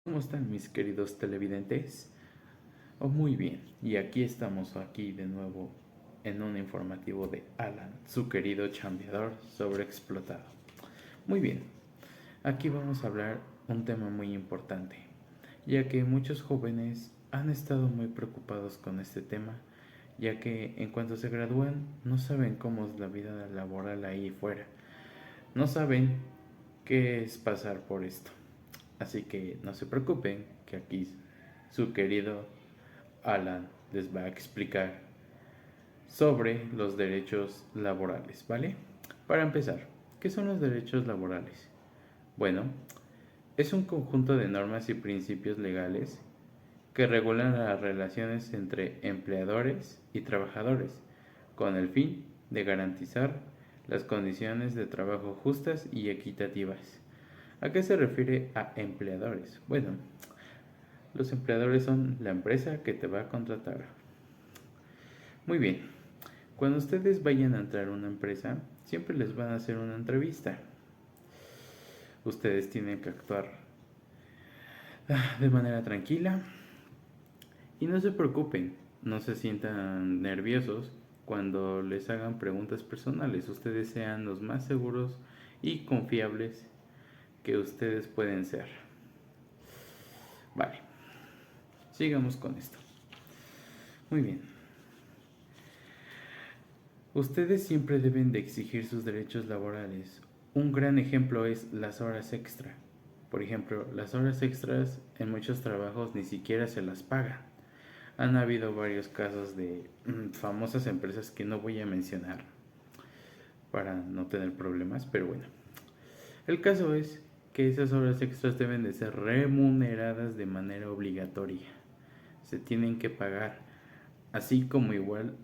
¿Cómo están mis queridos televidentes? Oh, muy bien, y aquí estamos aquí de nuevo en un informativo de Alan, su querido chambeador sobreexplotado. Muy bien, aquí vamos a hablar un tema muy importante, ya que muchos jóvenes han estado muy preocupados con este tema, ya que en cuanto se gradúan no saben cómo es la vida laboral ahí fuera, no saben qué es pasar por esto. Así que no se preocupen, que aquí su querido Alan les va a explicar sobre los derechos laborales, ¿vale? Para empezar, ¿qué son los derechos laborales? Bueno, es un conjunto de normas y principios legales que regulan las relaciones entre empleadores y trabajadores, con el fin de garantizar las condiciones de trabajo justas y equitativas. ¿A qué se refiere a empleadores? Bueno, los empleadores son la empresa que te va a contratar. Muy bien, cuando ustedes vayan a entrar a una empresa, siempre les van a hacer una entrevista. Ustedes tienen que actuar de manera tranquila y no se preocupen, no se sientan nerviosos cuando les hagan preguntas personales. Ustedes sean los más seguros y confiables que ustedes pueden ser. Vale, sigamos con esto. Muy bien. Ustedes siempre deben de exigir sus derechos laborales. Un gran ejemplo es las horas extra. Por ejemplo, las horas extras en muchos trabajos ni siquiera se las pagan. Han habido varios casos de famosas empresas que no voy a mencionar para no tener problemas, pero bueno. El caso es que esas horas extras deben de ser remuneradas de manera obligatoria. Se tienen que pagar, así como igual,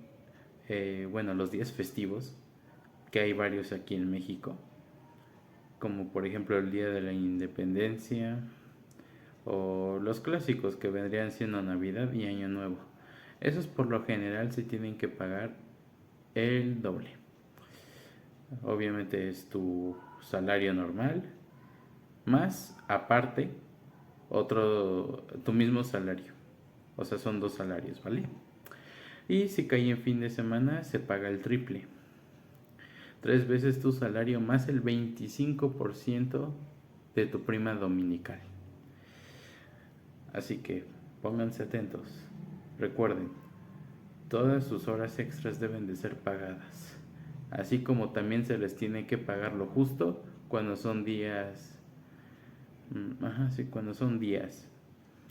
bueno, los días festivos, que hay varios aquí en México, como por ejemplo el Día de la Independencia o los clásicos que vendrían siendo Navidad y Año Nuevo. Esos por lo general se tienen que pagar el doble. Obviamente es tu salario normal, más aparte tu mismo salario. O sea, son dos salarios, ¿vale? Y si cae en fin de semana, se paga el triple. 3 veces tu salario más el 25% de tu prima dominical. Así que pónganse atentos. Recuerden, todas sus horas extras deben de ser pagadas. Así como también se les tiene que pagar lo justo cuando son días... sí, cuando son días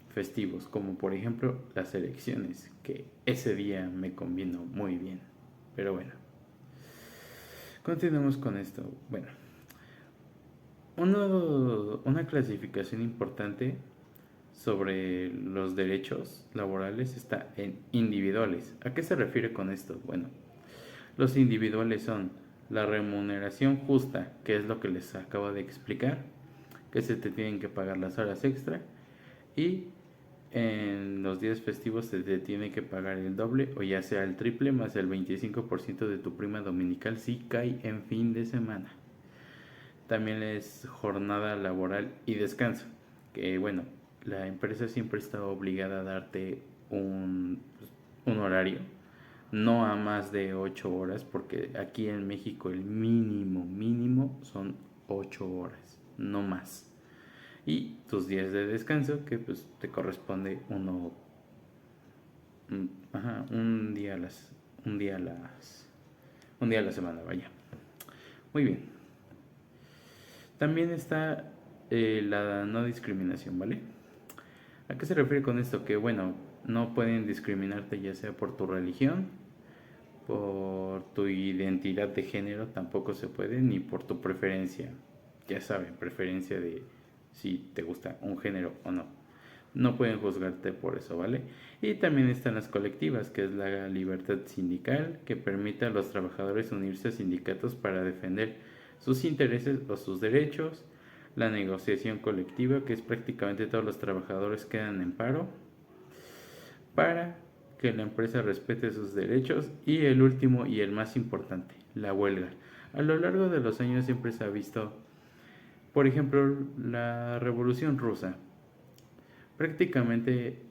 festivos, como por ejemplo las elecciones, que ese día me convino muy bien. Pero bueno, continuemos con esto. Bueno, una clasificación importante sobre los derechos laborales está en individuales. ¿A qué se refiere con esto? Bueno, los individuales son la remuneración justa, que es lo que les acabo de explicar, que se te tienen que pagar las horas extra, y en los días festivos se te tiene que pagar el doble o ya sea el triple más el 25% de tu prima dominical si cae en fin de semana. También es jornada laboral y descanso, que bueno, la empresa siempre está obligada a darte un horario, no a más de 8 horas, porque aquí en México el mínimo son 8 horas, no más. Y tus días de descanso, que pues te corresponde un día a un día a la semana, vaya. Muy bien. También está la no discriminación, ¿vale? ¿A qué se refiere con esto? Que bueno, no pueden discriminarte ya sea por tu religión, por tu identidad de género, tampoco se puede, ni por tu preferencia. Ya saben, preferencia de si te gusta un género o no. No pueden juzgarte por eso, ¿vale? Y también están las colectivas, que es la libertad sindical, que permite a los trabajadores unirse a sindicatos para defender sus intereses o sus derechos. La negociación colectiva, que es prácticamente todos los trabajadores quedan en paro para que la empresa respete sus derechos. Y el último y el más importante, la huelga. A lo largo de los años siempre se ha visto, por ejemplo, la Revolución Rusa. Prácticamente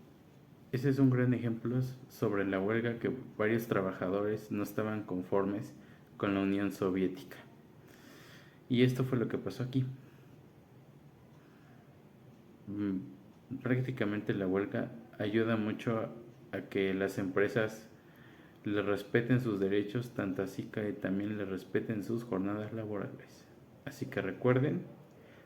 ese es un gran ejemplo sobre la huelga que varios trabajadores no estaban conformes con la Unión Soviética. Y esto fue lo que pasó aquí. Prácticamente la huelga ayuda mucho a que las empresas le respeten sus derechos, tanto así que también le respeten sus jornadas laborales. Así que recuerden,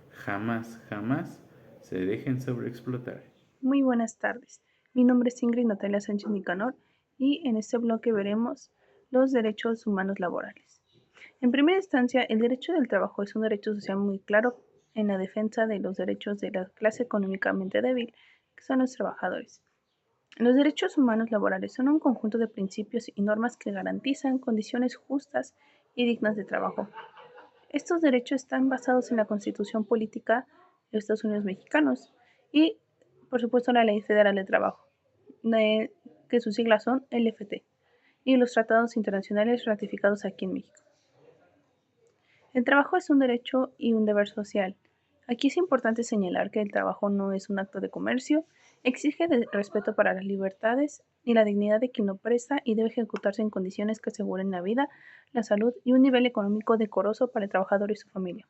jamás, jamás se dejen sobreexplotar. Muy buenas tardes. Mi nombre es Ingrid Natalia Sánchez Nicanor y en este bloque veremos los derechos humanos laborales. En primera instancia, el derecho del trabajo es un derecho social muy claro en la defensa de los derechos de la clase económicamente débil, que son los trabajadores. Los derechos humanos laborales son un conjunto de principios y normas que garantizan condiciones justas y dignas de trabajo. Estos derechos están basados en la Constitución Política de Estados Unidos Mexicanos y, por supuesto, la Ley Federal de Trabajo, que sus siglas son LFT, y los tratados internacionales ratificados aquí en México. El trabajo es un derecho y un deber social. Aquí es importante señalar que el trabajo no es un acto de comercio, exige respeto para las libertades y la dignidad de quien lo presta y debe ejecutarse en condiciones que aseguren la vida, la salud y un nivel económico decoroso para el trabajador y su familia.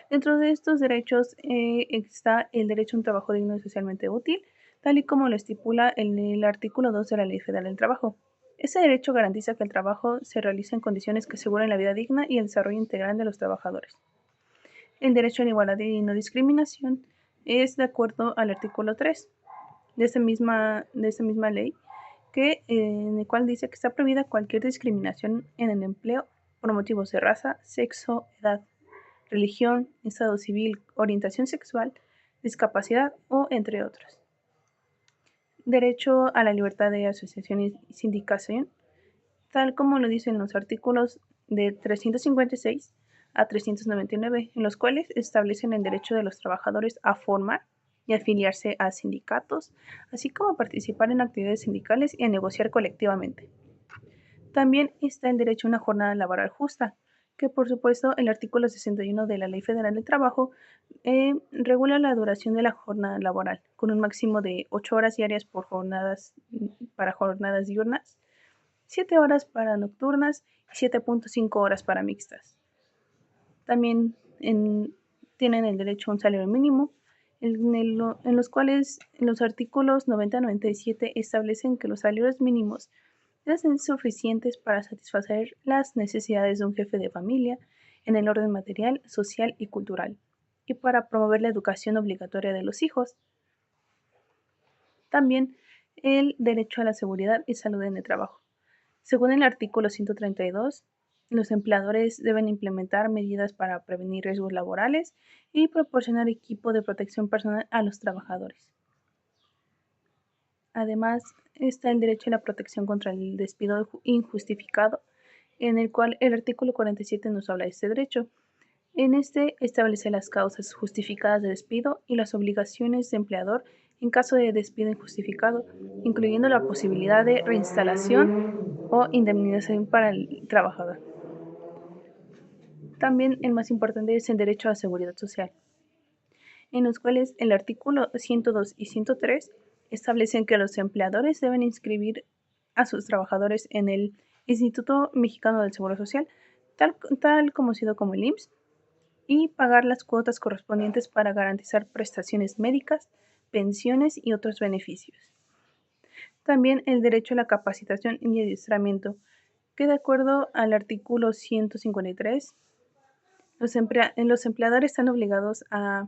Dentro de estos derechos está el derecho a un trabajo digno y socialmente útil, tal y como lo estipula el artículo 2 de la Ley Federal del Trabajo. Ese derecho garantiza que el trabajo se realice en condiciones que aseguren la vida digna y el desarrollo integral de los trabajadores. El derecho a la igualdad y no discriminación es de acuerdo al artículo 3 de esta misma ley, en el cual dice que está prohibida cualquier discriminación en el empleo por motivos de raza, sexo, edad, religión, estado civil, orientación sexual, discapacidad o entre otros. Derecho a la libertad de asociación y sindicación, tal como lo dicen los artículos de 356 a 399, en los cuales establecen el derecho de los trabajadores a formar y afiliarse a sindicatos, así como a participar en actividades sindicales y a negociar colectivamente. También está el derecho a una jornada laboral justa, que por supuesto el artículo 61 de la Ley Federal del Trabajo regula la duración de la jornada laboral, con un máximo de 8 horas diarias para jornadas diurnas, 7 horas para nocturnas y 7.5 horas para mixtas. También tienen el derecho a un salario mínimo, en los cuales los artículos 90-97 establecen que los salarios mínimos deben ser suficientes para satisfacer las necesidades de un jefe de familia en el orden material, social y cultural, y para promover la educación obligatoria de los hijos. También el derecho a la seguridad y salud en el trabajo. Según el artículo 132, los empleadores deben implementar medidas para prevenir riesgos laborales y proporcionar equipo de protección personal a los trabajadores. Además, está el derecho a la protección contra el despido injustificado, en el cual el artículo 47 nos habla de este derecho. En este establece las causas justificadas de despido y las obligaciones de empleador en caso de despido injustificado, incluyendo la posibilidad de reinstalación o indemnización para el trabajador. También el más importante es el derecho a la seguridad social, en los cuales el artículo 102 y 103 establecen que los empleadores deben inscribir a sus trabajadores en el Instituto Mexicano del Seguro Social, tal conocido como el IMSS, y pagar las cuotas correspondientes para garantizar prestaciones médicas, pensiones y otros beneficios. También el derecho a la capacitación y adiestramiento, que de acuerdo al artículo 153, los empleadores están obligados a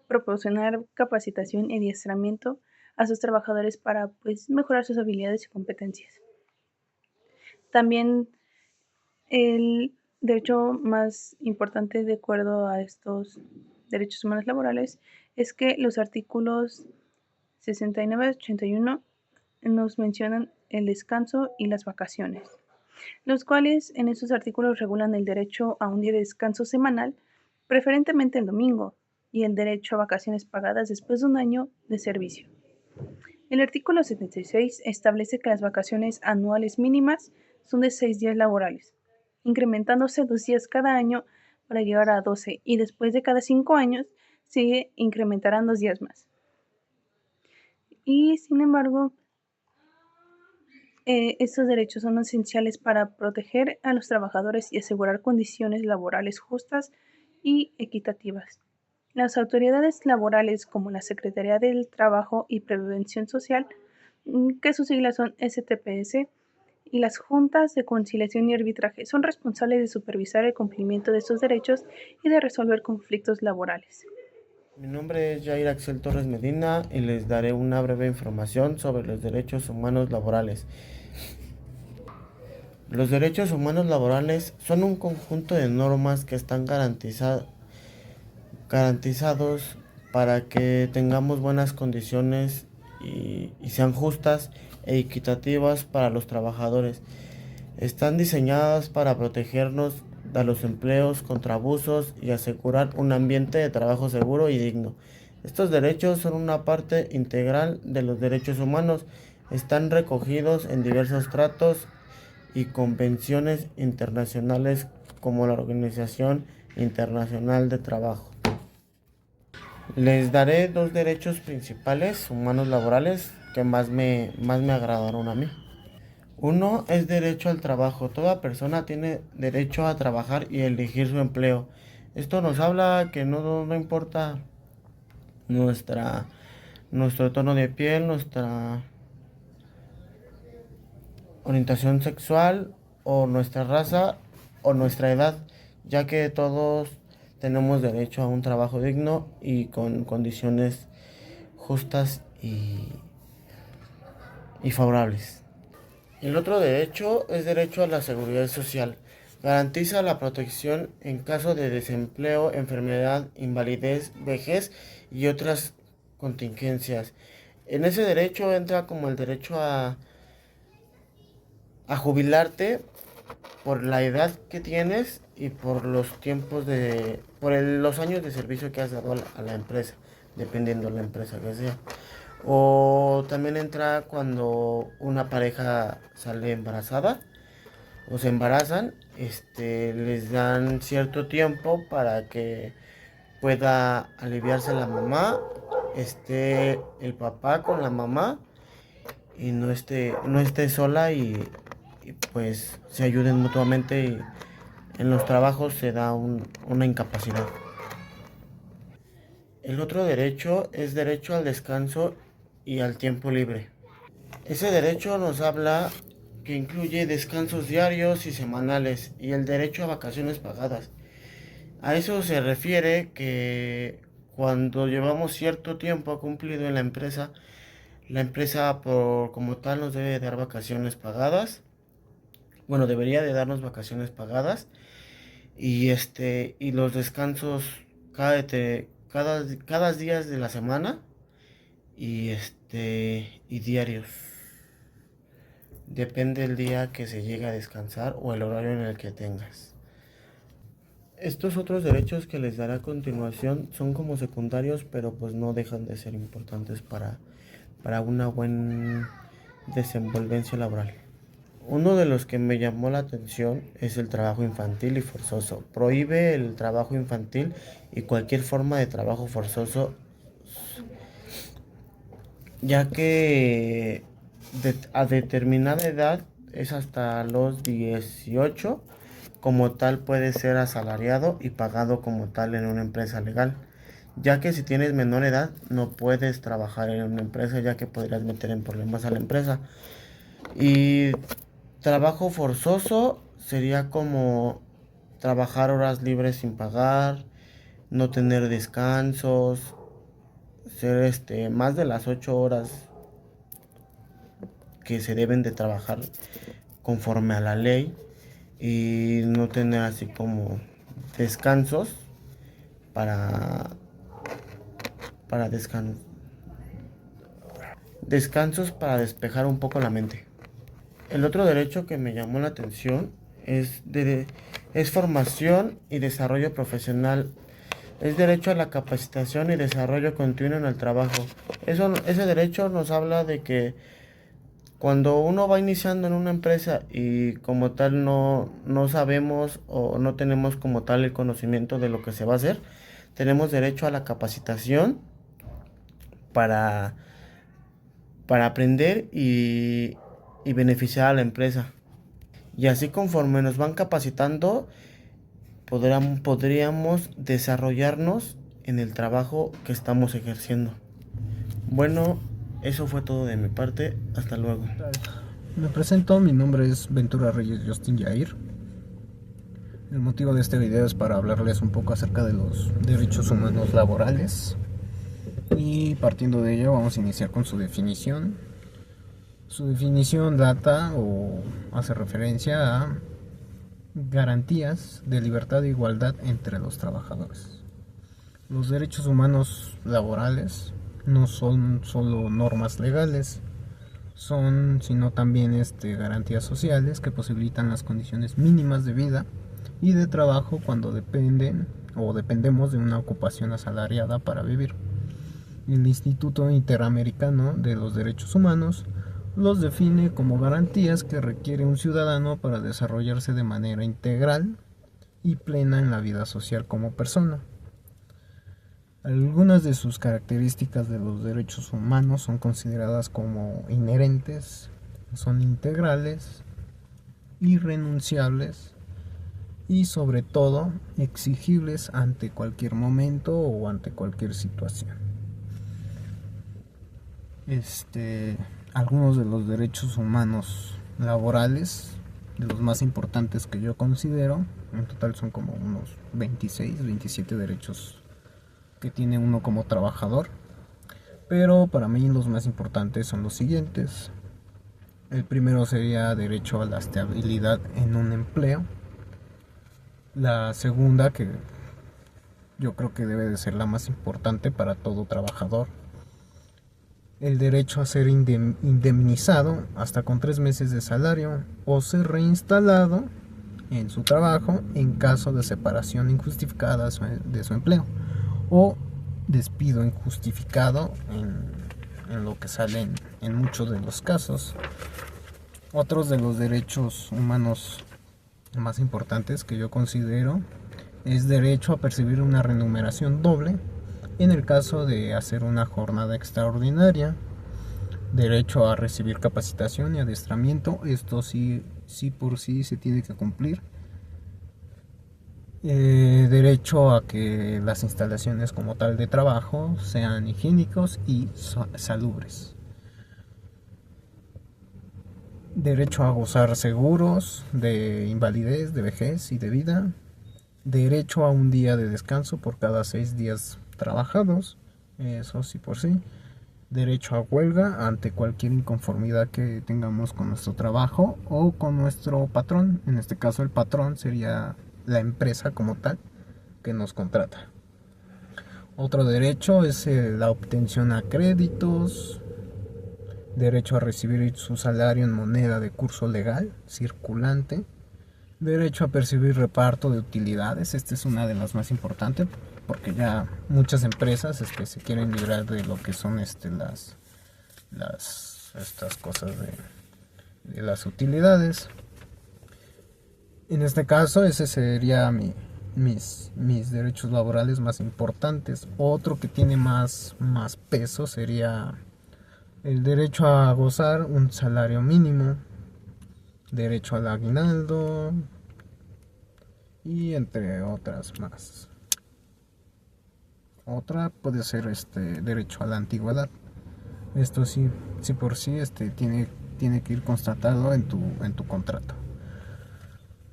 proporcionar capacitación y adiestramiento a sus trabajadores para mejorar sus habilidades y competencias. También el derecho más importante de acuerdo a estos derechos humanos laborales es que los artículos 69 y 81 nos mencionan el descanso y las vacaciones, los cuales en estos artículos regulan el derecho a un día de descanso semanal, preferentemente el domingo, y el derecho a vacaciones pagadas después de un año de servicio. El artículo 76 establece que las vacaciones anuales mínimas son de 6 días laborales, incrementándose 2 días cada año para llegar a 12, y después de cada 5 años se incrementarán 2 días más. y sin embargo, estos derechos son esenciales para proteger a los trabajadores y asegurar condiciones laborales justas y equitativas. Las autoridades laborales como la Secretaría del Trabajo y Prevención Social, que sus siglas son STPS, y las juntas de conciliación y arbitraje son responsables de supervisar el cumplimiento de estos derechos y de resolver conflictos laborales. Mi nombre es Jair Axel Torres Medina y les daré una breve información sobre los derechos humanos laborales. Los derechos humanos laborales son un conjunto de normas que están garantizados para que tengamos buenas condiciones y sean justas e equitativas para los trabajadores. Están diseñadas para protegernos de los empleos contra abusos y asegurar un ambiente de trabajo seguro y digno. Estos derechos son una parte integral de los derechos humanos. Están recogidos en diversos tratos y convenciones internacionales como la Organización Internacional de Trabajo. Les daré dos derechos principales humanos laborales que más me agradaron a mí. Uno es derecho al trabajo. Toda persona tiene derecho a trabajar y elegir su empleo. Esto nos habla que no importa nuestra, nuestro tono de piel, nuestra orientación sexual o nuestra raza o nuestra edad, ya que todos tenemos derecho a un trabajo digno y con condiciones justas y favorables. El otro derecho es derecho a la seguridad social. Garantiza la protección en caso de desempleo, enfermedad, invalidez, vejez y otras contingencias. En ese derecho entra como el derecho a jubilarte por la edad que tienes y por los los años de servicio que has dado a la empresa, dependiendo de la empresa que sea. O también entra cuando una pareja sale embarazada o se embarazan, les dan cierto tiempo para que pueda aliviarse la mamá, esté el papá con la mamá y no esté sola y pues se ayuden mutuamente y en los trabajos se da una incapacidad. El otro derecho es derecho al descanso y al tiempo libre. Ese derecho nos habla que incluye descansos diarios y semanales y el derecho a vacaciones pagadas. A eso se refiere que cuando llevamos cierto tiempo cumplido en la empresa como tal nos debe dar vacaciones pagadas. Bueno, debería de darnos vacaciones pagadas y los descansos cada días de la semana y diarios. Depende del día que se llegue a descansar o el horario en el que tengas. Estos otros derechos que les daré a continuación son como secundarios, pero pues no dejan de ser importantes para una buena desenvolvencia laboral. Uno de los que me llamó la atención es el trabajo infantil y forzoso. Prohíbe el trabajo infantil y cualquier forma de trabajo forzoso, ya que a determinada edad es hasta los 18, como tal puede ser asalariado y pagado como tal en una empresa legal, ya que si tienes menor edad no puedes trabajar en una empresa, ya que podrías meter en problemas a la empresa. Y trabajo forzoso sería como trabajar horas libres sin pagar, no tener descansos, ser más de las 8 horas que se deben de trabajar conforme a la ley y no tener así como descansos para descansos para despejar un poco la mente. El otro derecho que me llamó la atención es formación y desarrollo profesional. Es derecho a la capacitación y desarrollo continuo en el trabajo. Ese derecho nos habla de que cuando uno va iniciando en una empresa y como tal no sabemos o no tenemos como tal el conocimiento de lo que se va a hacer, tenemos derecho a la capacitación para para aprender y beneficiar a la empresa. Y así conforme nos van capacitando, podríamos desarrollarnos en el trabajo que estamos ejerciendo. Bueno, eso fue todo de mi parte. Hasta luego. Me presento, mi nombre es Ventura Reyes Justin Jair. El motivo de este video es para hablarles un poco acerca de los derechos humanos laborales. Y partiendo de ello vamos a iniciar con su definición. Su definición data o hace referencia a garantías de libertad e igualdad entre los trabajadores. Los derechos humanos laborales no son solo normas legales, son sino también garantías sociales que posibilitan las condiciones mínimas de vida y de trabajo cuando dependemos de una ocupación asalariada para vivir. El Instituto Interamericano de los Derechos Humanos los define como garantías que requiere un ciudadano para desarrollarse de manera integral y plena en la vida social como persona. Algunas de sus características de los derechos humanos son consideradas como inherentes, son integrales, irrenunciables y sobre todo exigibles ante cualquier momento o ante cualquier situación. Algunos de los derechos humanos laborales, de los más importantes que yo considero, en total son como unos 26, 27 derechos que tiene uno como trabajador, pero para mí los más importantes son los siguientes. El primero sería derecho a la estabilidad en un empleo. La segunda, que yo creo que debe de ser la más importante para todo trabajador, el derecho a ser indemnizado hasta con 3 meses de salario o ser reinstalado en su trabajo en caso de separación injustificada de su empleo o despido injustificado en lo que sale en muchos de los casos. Otros de los derechos humanos más importantes que yo considero es derecho a percibir una remuneración doble en el caso de hacer una jornada extraordinaria, derecho a recibir capacitación y adiestramiento, esto sí por sí se tiene que cumplir. Derecho a que las instalaciones como tal de trabajo sean higiénicos y salubres. Derecho a gozar seguros de invalidez, de vejez y de vida. Derecho a un día de descanso por cada 6 días trabajados, eso sí por sí. Derecho a huelga ante cualquier inconformidad que tengamos con nuestro trabajo o con nuestro patrón. En este caso el patrón sería la empresa como tal que nos contrata. Otro derecho es la obtención a créditos, derecho a recibir su salario en moneda de curso legal circulante, derecho a percibir reparto de utilidades. Esta es una de las más importantes porque ya muchas empresas se quieren librar de lo que son estas cosas de las utilidades. En este caso ese sería mis derechos laborales más importantes. Otro que tiene más peso sería el derecho a gozar un salario mínimo, derecho al aguinaldo y entre otras más. Otra puede ser derecho a la antigüedad. Esto sí por sí tiene que ir constatado en tu contrato.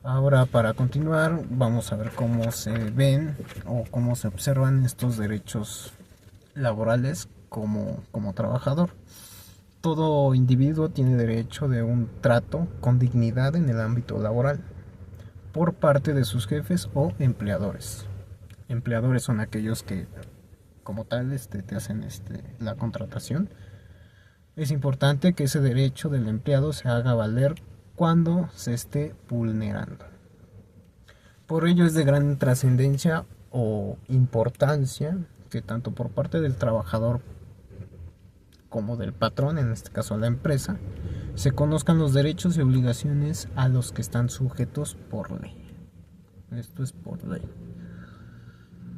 Ahora, para continuar, vamos a ver cómo se ven o cómo se observan estos derechos laborales como trabajador. Todo individuo tiene derecho de un trato con dignidad en el ámbito laboral por parte de sus jefes o empleadores. Empleadores son aquellos que como tal te hacen la contratación. Es importante que ese derecho del empleado se haga valer cuando se esté vulnerando. Por ello es de gran trascendencia o importancia que tanto por parte del trabajador como del patrón, en este caso la empresa, se conozcan los derechos y obligaciones a los que están sujetos por ley. Esto es por ley.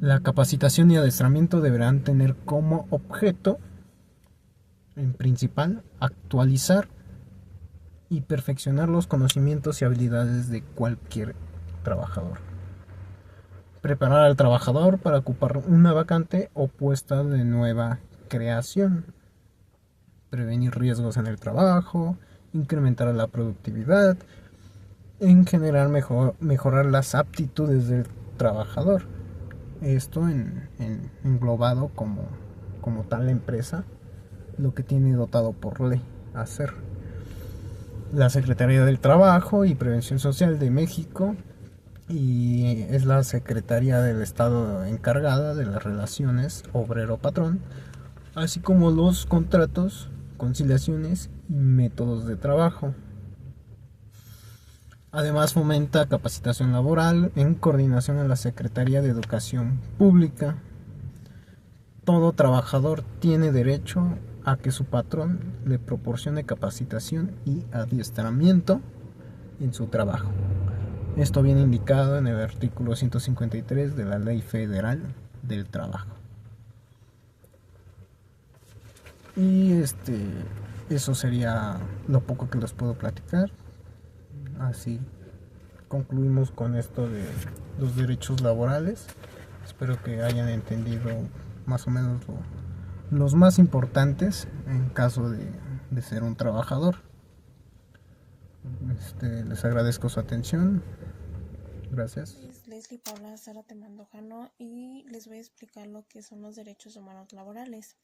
La capacitación y adiestramiento deberán tener como objeto en principal, actualizar y perfeccionar los conocimientos y habilidades de cualquier trabajador. Preparar al trabajador para ocupar una vacante o puesta de nueva creación. Prevenir riesgos en el trabajo, incrementar la productividad, en general mejorar las aptitudes del trabajador. Esto englobado como tal la empresa, lo que tiene dotado por ley hacer. La Secretaría del Trabajo y Prevención Social de México, y es la Secretaría del Estado encargada de las relaciones obrero-patrón, así como los contratos, conciliaciones y métodos de trabajo. Además fomenta capacitación laboral en coordinación a la Secretaría de Educación Pública. Todo trabajador tiene derecho a que su patrón le proporcione capacitación y adiestramiento en su trabajo. Esto viene indicado en el artículo 153 de la Ley Federal del Trabajo. Y eso sería lo poco que les puedo platicar. Así concluimos con esto de los derechos laborales. Espero que hayan entendido más o menos los más importantes en caso de ser un trabajador. Les agradezco su atención. Gracias. Es Leslie Paula Zárate Mandojano y les voy a explicar lo que son los derechos humanos laborales.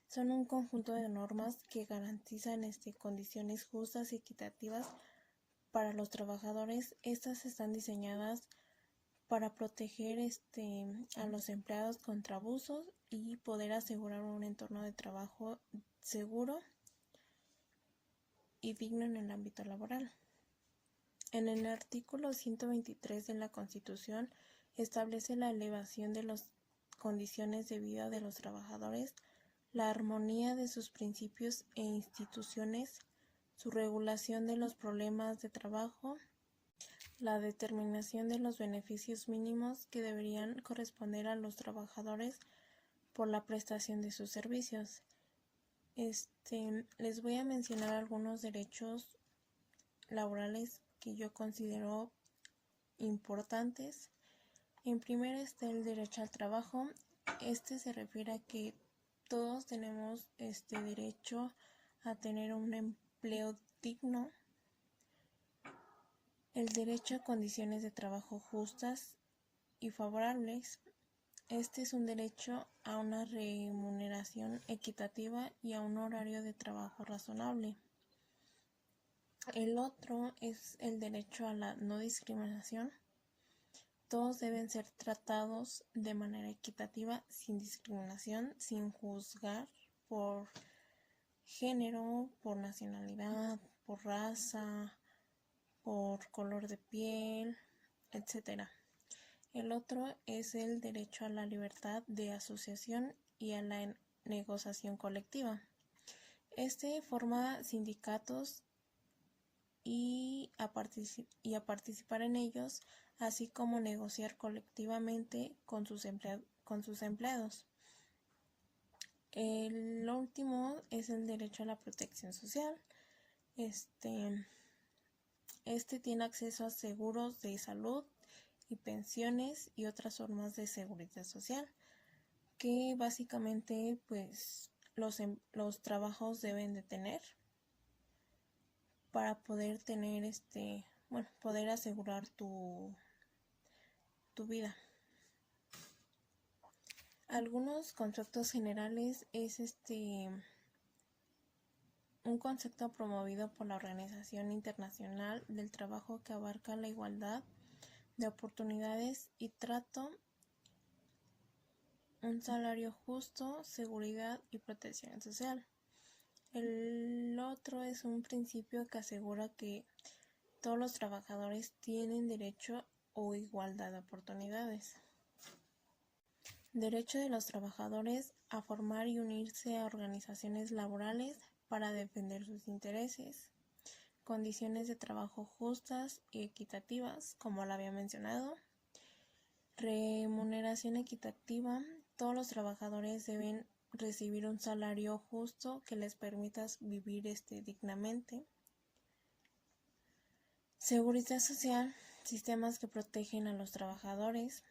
Son un conjunto de normas que garantizan condiciones justas y equitativas para los trabajadores. Estas están diseñadas para proteger a los empleados contra abusos y poder asegurar un entorno de trabajo seguro y digno en el ámbito laboral. En el artículo 123 de la Constitución establece la elevación de las condiciones de vida de los trabajadores, la armonía de sus principios e instituciones, su regulación de los problemas de trabajo, la determinación de los beneficios mínimos que deberían corresponder a los trabajadores por la prestación de sus servicios. Les voy a mencionar algunos derechos laborales que yo considero importantes. En primer está el derecho al trabajo. Se refiere a que todos tenemos derecho a tener un empleo digno. El derecho a condiciones de trabajo justas y favorables. Es un derecho a una remuneración equitativa y a un horario de trabajo razonable. El otro es el derecho a la no discriminación. Todos deben ser tratados de manera equitativa, sin discriminación, sin juzgar por género, por nacionalidad, por raza, por color de piel, etc. El otro es el derecho a la libertad de asociación y a la negociación colectiva. Forma sindicatos y a participar en ellos, así como negociar colectivamente con sus empleados. El último es el derecho a la protección social. Tiene acceso a seguros de salud y pensiones y otras formas de seguridad social que básicamente pues los trabajos deben de tener para poder tener poder asegurar tu vida. Algunos conceptos generales es un concepto promovido por la Organización Internacional del Trabajo que abarca la igualdad de oportunidades y trato, un salario justo, seguridad y protección social. El otro es un principio que asegura que todos los trabajadores tienen derecho o igualdad de oportunidades. Derecho de los trabajadores a formar y unirse a organizaciones laborales para defender sus intereses. Condiciones de trabajo justas y equitativas, como lo había mencionado. Remuneración equitativa. Todos los trabajadores deben recibir un salario justo que les permita vivir dignamente. Seguridad social, sistemas que protegen a los trabajadores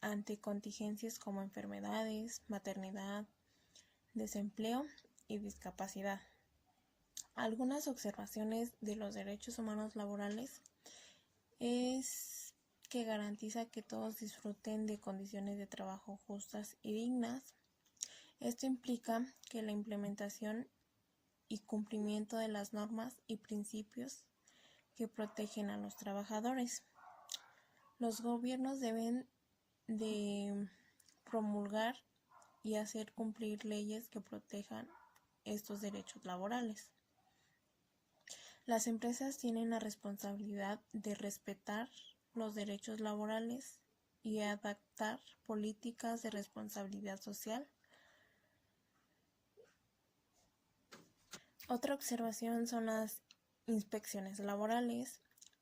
ante contingencias como enfermedades, maternidad, desempleo y discapacidad. Algunas observaciones de los derechos humanos laborales es que garantiza que todos disfruten de condiciones de trabajo justas y dignas. Esto implica que la implementación y cumplimiento de las normas y principios que protegen a los trabajadores. Los gobiernos deben de promulgar y hacer cumplir leyes que protejan estos derechos laborales. Las empresas tienen la responsabilidad de respetar los derechos laborales y adaptar políticas de responsabilidad social. Otra observación son las inspecciones laborales.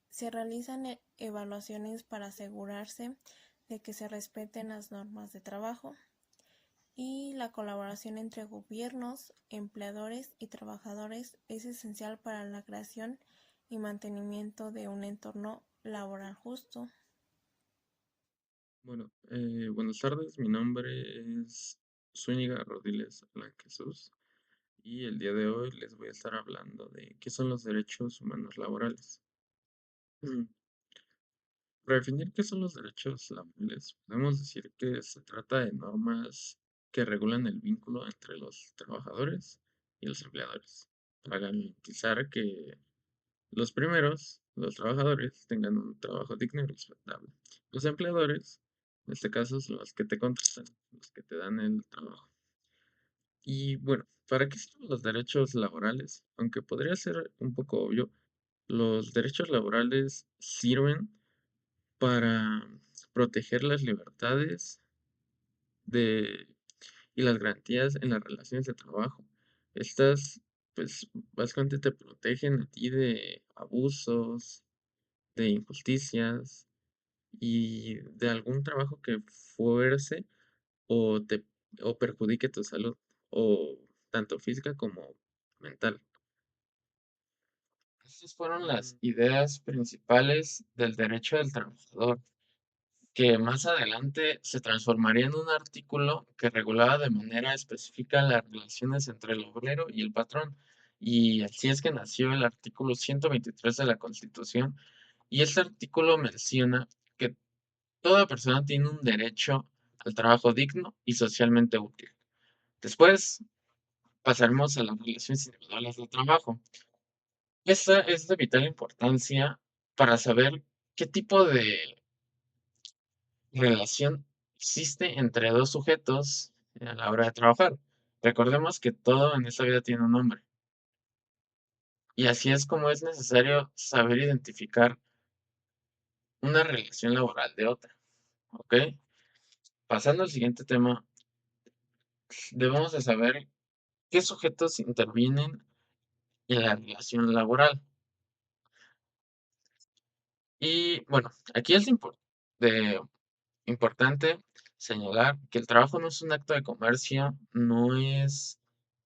Se realizan evaluaciones para asegurarse de que se respeten las normas de trabajo y la colaboración entre gobiernos, empleadores y trabajadores es esencial para la creación y mantenimiento de un entorno laboral justo. Bueno, buenas tardes, mi nombre es Zúñiga Rodiles Alan Jesús y el día de hoy les voy a estar hablando de qué son los derechos humanos laborales. Mm, Para definir qué son los derechos laborales, podemos decir que se trata de normas que regulan el vínculo entre los trabajadores y los empleadores, para garantizar que los primeros, los trabajadores, tengan un trabajo digno y respetable. Los empleadores, en este caso, son los que te contratan, los que te dan el trabajo. Y bueno, ¿para qué sirven los derechos laborales? Aunque podría ser un poco obvio, los derechos laborales sirven para proteger las libertades de, y las garantías en las relaciones de trabajo. Estas, pues, básicamente te protegen a ti de abusos, de injusticias y de algún trabajo que fuerce o te o perjudique tu salud, o tanto física como mental. Estas fueron las ideas principales del derecho del trabajador, que más adelante se transformaría en un artículo que regulaba de manera específica las relaciones entre el obrero y el patrón. Y así es que nació el artículo 123 de la Constitución. Y este artículo menciona que toda persona tiene un derecho al trabajo digno y socialmente útil. Después pasaremos a las relaciones individuales de trabajo. Esta es de vital importancia para saber qué tipo de relación existe entre dos sujetos a la hora de trabajar. Recordemos que todo en esta vida tiene un nombre. Y así es como es necesario saber identificar una relación laboral de otra. ¿Ok? Pasando al siguiente tema, debemos de saber qué sujetos intervienen en la relación laboral. Y bueno, aquí es importante señalar que el trabajo no es un acto de comercio, no es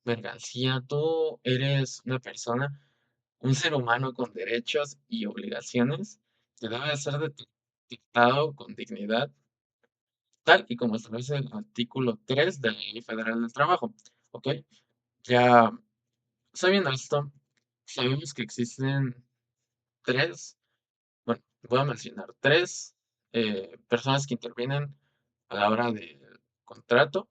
mercancía. Tú eres una persona, un ser humano con derechos y obligaciones que debe de ser detectado con dignidad, tal y como establece el artículo 3 de la Ley Federal del Trabajo. ¿Ok? Ya sabiendo esto, sabemos que existen tres, bueno, voy a mencionar tres personas que intervienen a la hora del contrato.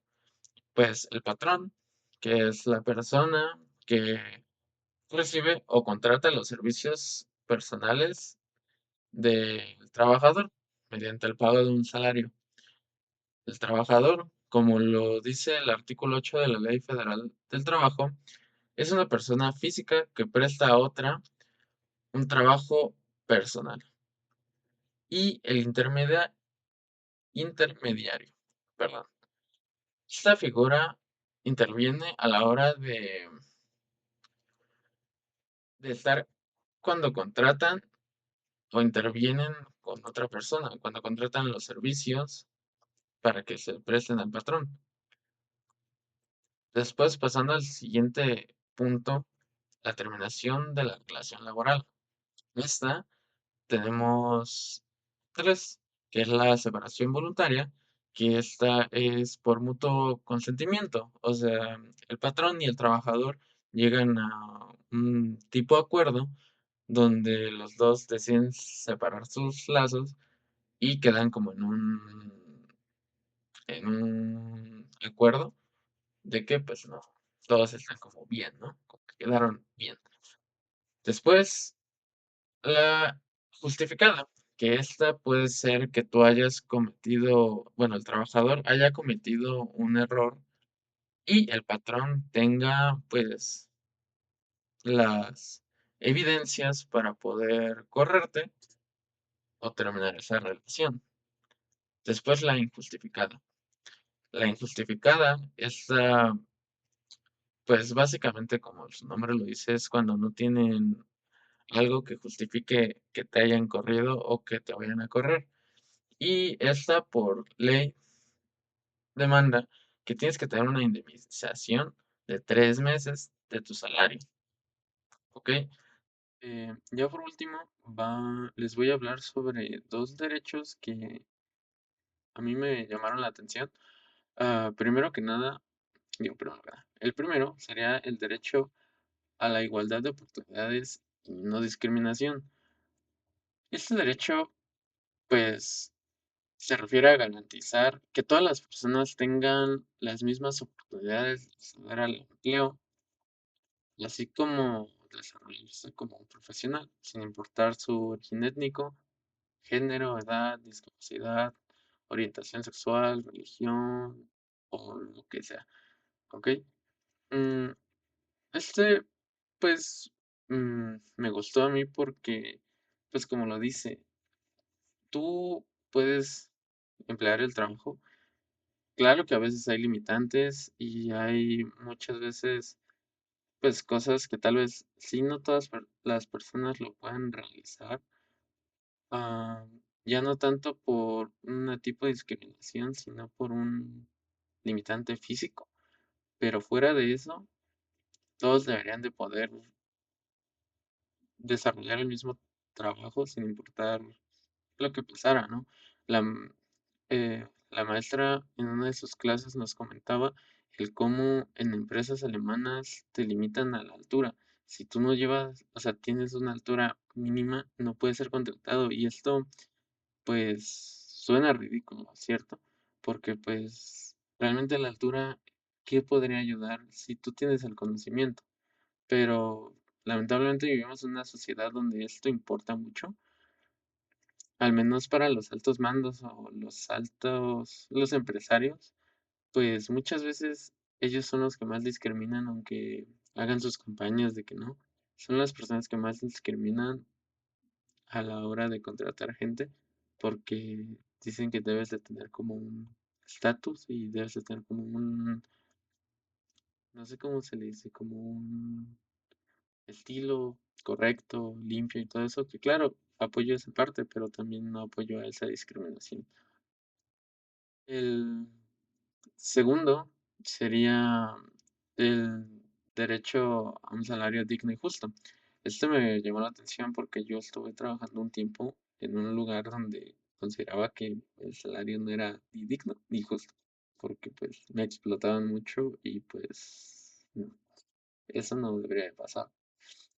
Pues el patrón, que es la persona que recibe o contrata los servicios personales del trabajador mediante el pago de un salario. El trabajador, como lo dice el artículo 8 de la Ley Federal del Trabajo, es una persona física que presta a otra un trabajo personal. Y el intermediario, perdón. Esta figura interviene a la hora de estar cuando contratan o intervienen con otra persona, cuando contratan los servicios para que se presten al patrón. Después, pasando al siguiente punto, la terminación de la relación laboral. Esta tenemos tres, que es la separación voluntaria, que esta es por mutuo consentimiento, o sea, el patrón y el trabajador llegan a un tipo de acuerdo donde los dos deciden separar sus lazos y quedan como en un acuerdo de que pues no, todos están como bien, ¿no? Como que quedaron bien. Después, la justificada, que esta puede ser que tú hayas cometido, bueno, el trabajador haya cometido un error y el patrón tenga pues las evidencias para poder correrte o terminar esa relación. Después la injustificada. La injustificada es pues básicamente como su nombre lo dice, es cuando no tienen algo que justifique que te hayan corrido o que te vayan a correr. Y esta por ley demanda que tienes que tener una indemnización de 3 meses de tu salario. ¿Ok? Ya por último, les voy a hablar sobre dos derechos que a mí me llamaron la atención. Primero que nada, primero que nada, el primero sería el derecho a la igualdad de oportunidades y no discriminación. Este derecho, pues, se refiere a garantizar que todas las personas tengan las mismas oportunidades de acceder al empleo, y así como desarrollarse como un profesional, sin importar su origen étnico, género, edad, discapacidad, orientación sexual, religión o lo que sea. ¿Ok? Mm, este, pues, me gustó a mí porque, pues como lo dice, tú puedes emplear el trabajo. Claro que a veces hay limitantes y hay muchas veces, pues, cosas que tal vez sí no todas las personas lo puedan realizar, ah, ya no tanto por un tipo de discriminación, sino por un limitante físico. Pero fuera de eso, todos deberían de poder desarrollar el mismo trabajo sin importar lo que pasara, ¿no? La maestra en una de sus clases nos comentaba el cómo en empresas alemanas te limitan a la altura. Si tú no llevas, o sea, tienes una altura mínima, no puedes ser contratado. Y esto, pues, suena ridículo, ¿cierto? Porque, pues, realmente la altura, ¿qué podría ayudar si tú tienes el conocimiento? Pero lamentablemente vivimos en una sociedad donde esto importa mucho, al menos para los altos mandos o los empresarios, pues muchas veces ellos son los que más discriminan, aunque hagan sus campañas de que no. Son las personas que más discriminan a la hora de contratar gente, porque dicen que debes de tener como un estatus y debes de tener como no sé cómo se le dice, como un estilo correcto, limpio y todo eso, que claro, apoyo esa parte, pero también no apoyo a esa discriminación. El segundo sería el derecho a un salario digno y justo. Este me llamó la atención porque yo estuve trabajando un tiempo en un lugar donde consideraba que el salario no era ni digno ni justo, porque pues me explotaban mucho y pues no, eso no debería de pasar.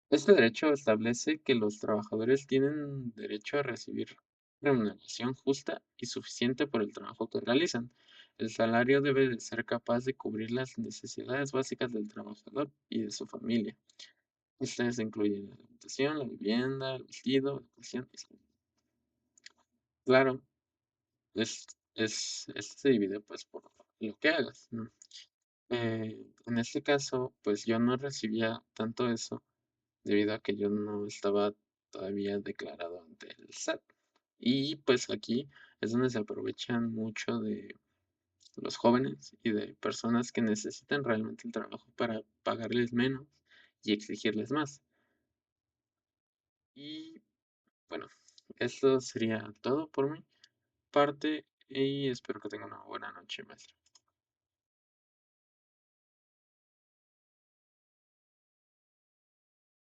Este derecho establece que los trabajadores tienen derecho a recibir remuneración justa y suficiente por el trabajo que realizan. El salario debe de ser capaz de cubrir las necesidades básicas del trabajador y de su familia. Estas incluyen la alimentación, la vivienda, el vestido, la educación y salud. Claro, esto se divide pues por lo que hagas, ¿no? En este caso, pues yo no recibía tanto eso debido a que yo no estaba todavía declarado ante el SAT. Y pues aquí es donde se aprovechan mucho de los jóvenes y de personas que necesitan realmente el trabajo para pagarles menos y exigirles más. Y bueno, esto sería todo por mi parte y espero que tengan una buena noche, maestra.